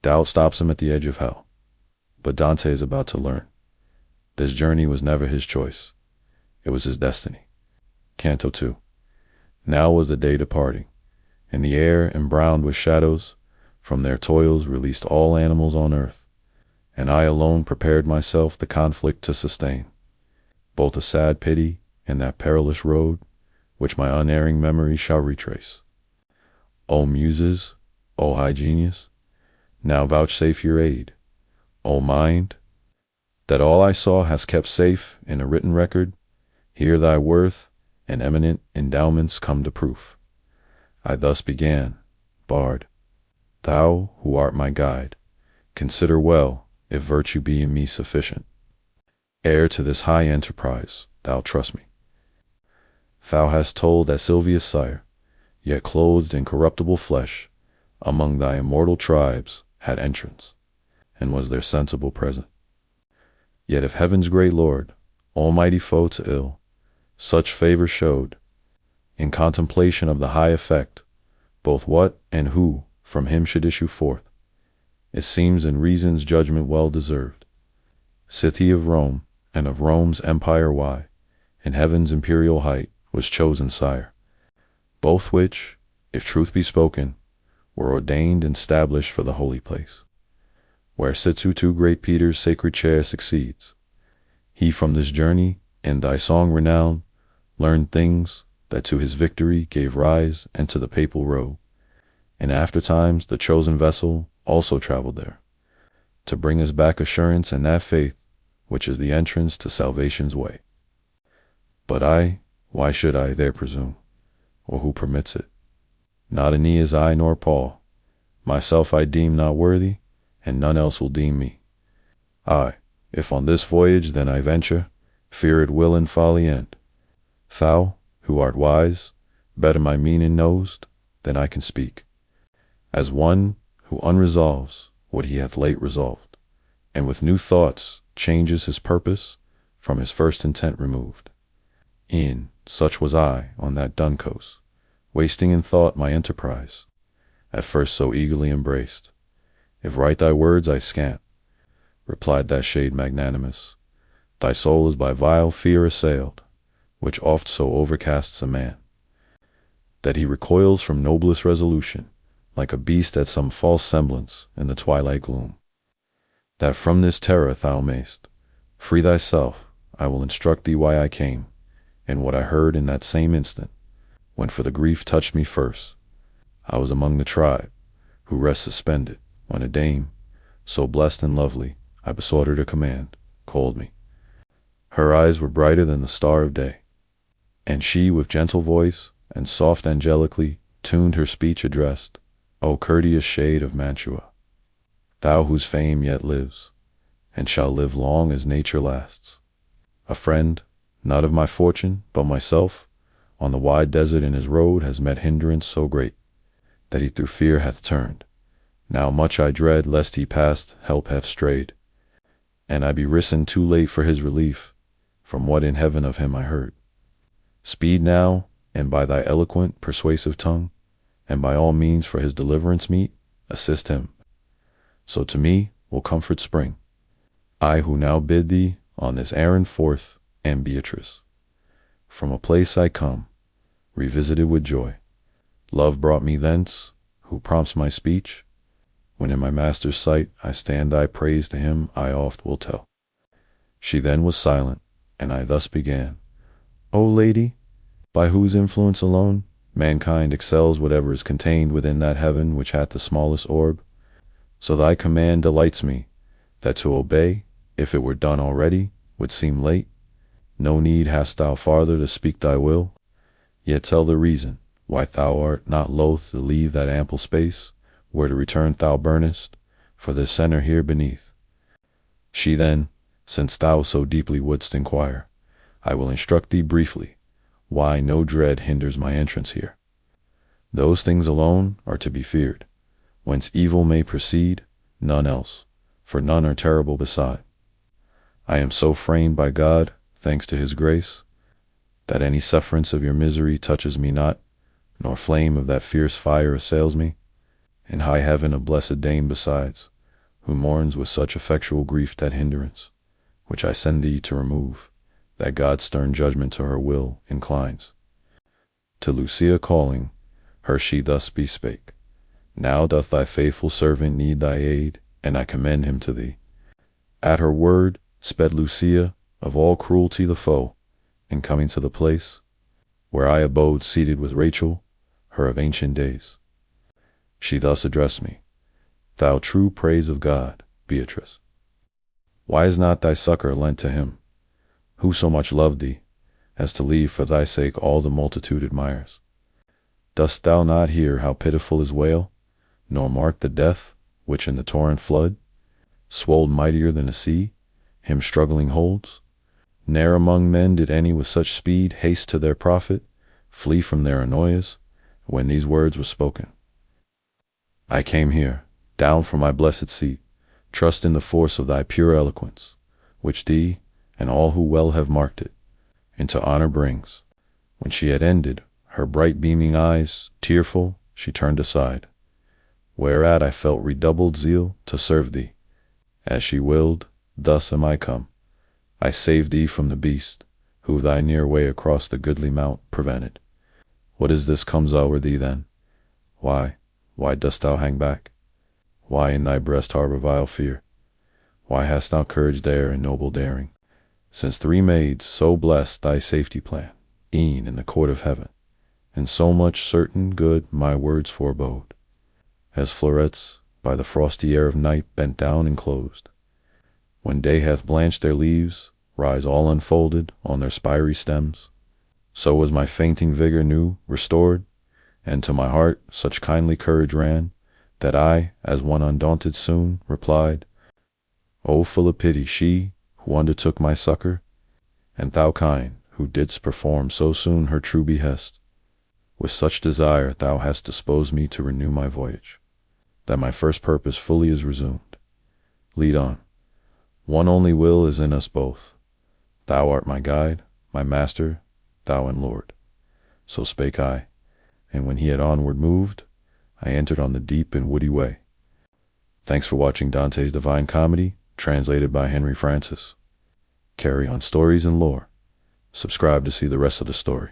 Doubt stops him at the edge of hell. But Dante is about to learn. This journey was never his choice. It was his destiny. Canto 2. Now was the day departing, and the air, embrowned with shadows, from their toils released all animals on earth, and I alone prepared myself the conflict to sustain, both a sad pity and that perilous road, which my unerring memory shall retrace. O Muses, O high genius, now vouchsafe your aid. O mind, that all I saw hast kept safe in a written record, here thy worth and eminent endowments come to proof. I thus began, Bard, thou who art my guide, consider well if virtue be in me sufficient. Heir to this high enterprise, thou trust me. Thou hast told that Silvia's sire, yet clothed in corruptible flesh, among thy immortal tribes had entrance, and was their sensible present. Yet if heaven's great Lord, almighty foe to ill, such favor showed, in contemplation of the high effect, both what and who from him should issue forth, it seems in reason's judgment well deserved. Sith he of Rome, and of Rome's empire wide, in heaven's imperial height, was chosen sire, both which, if truth be spoken, were ordained and stablished for the holy place, where Sitsu great Peter's sacred chair succeeds. He from this journey, in thy song renowned, learned things that to his victory gave rise and to the papal robe, and after times the chosen vessel also traveled there, to bring us back assurance and that faith which is the entrance to salvation's way. But I, why should I there presume, or who permits it? Not Aeneas I nor Paul, myself I deem not worthy, and none else will deem me. Aye, if on this voyage then I venture, fear it will in folly end. Thou, who art wise, better my meaning knowest than I can speak, as one who unresolves what he hath late resolved, and with new thoughts changes his purpose from his first intent removed. In such was I on that dun coast, wasting in thought my enterprise, at first so eagerly embraced. If write thy words I scant, replied that shade magnanimous, thy soul is by vile fear assailed, which oft so overcasts a man, that he recoils from noblest resolution, like a beast at some false semblance in the twilight gloom. That from this terror thou mayst free thyself, I will instruct thee why I came, and what I heard in that same instant, when for the grief touched me first. I was among the tribe, who rest suspended, when a dame, so blessed and lovely, I besought her to command, called me. Her eyes were brighter than the star of day, and she with gentle voice, and soft angelically, tuned her speech addressed, O courteous shade of Mantua, thou whose fame yet lives, and shall live long as nature lasts. A friend, not of my fortune, but myself, on the wide desert in his road has met hindrance so great, that he through fear hath turned. Now much I dread lest he past help have strayed, and I be risen too late for his relief, from what in heaven of him I heard. Speed now, and by thy eloquent, persuasive tongue, and by all means for his deliverance meet, assist him. So to me will comfort spring, I who now bid thee on this errand forth am Beatrice. From a place I come, revisited with joy. Love brought me thence, who prompts my speech. When in my master's sight I stand thy praise to him I oft will tell. She then was silent, and I thus began. O lady, by whose influence alone mankind excels whatever is contained within that heaven which hath the smallest orb, so thy command delights me, that to obey, if it were done already, would seem late. No need hast thou farther to speak thy will, yet tell the reason why thou art not loath to leave that ample space, where to return thou burnest, for this center here beneath. She then, since thou so deeply wouldst inquire, I will instruct thee briefly, why no dread hinders my entrance here. Those things alone are to be feared, whence evil may proceed, none else, for none are terrible beside. I am so framed by God, thanks to his grace, that any sufferance of your misery touches me not, nor flame of that fierce fire assails me. In high heaven a blessed dame besides, who mourns with such effectual grief that hindrance, which I send thee to remove, that God's stern judgment to her will inclines. To Lucia calling, her she thus bespake, Now doth thy faithful servant need thy aid, and I commend him to thee. At her word sped Lucia, of all cruelty the foe, and coming to the place, where I abode seated with Rachel, her of ancient days, she thus addressed me, Thou true praise of God, Beatrice, why is not thy succor lent to him, who so much loved thee, as to leave for thy sake all the multitude admires? Dost thou not hear how pitiful his wail, nor mark the death, which in the torrent flood, swelled mightier than a sea, him struggling holds? Ne'er among men did any with such speed haste to their profit, flee from their annoyers, when these words were spoken. I came here, down from my blessed seat, trust in the force of thy pure eloquence, which thee, and all who well have marked it, into honor brings. When she had ended, her bright beaming eyes, tearful, she turned aside, whereat I felt redoubled zeal to serve thee. As she willed, thus am I come. I saved thee from the beast, who thy near way across the goodly mount prevented. What is this comes o'er thee then? Why dost thou hang back? Why in thy breast harbor vile fear? Why hast thou courage there and noble daring? Since 3 maids so blessed thy safety plan, e'en in the court of heaven, and so much certain good my words forebode, as florets by the frosty air of night bent down and closed, when day hath blanched their leaves, rise all unfolded on their spiry stems, so was my fainting vigor new restored, and to my heart such kindly courage ran, that I, as one undaunted soon, replied, O full of pity she, who undertook my succor, and thou kind, who didst perform so soon her true behest. With such desire thou hast disposed me to renew my voyage, that my first purpose fully is resumed. Lead on. One only will is in us both. Thou art my guide, my master, thou and Lord. So spake I, and when he had onward moved, I entered on the deep and woody way. Thanks for watching Dante's Divine Comedy, translated by Henry Francis. Carry on stories and lore. Subscribe to see the rest of the story.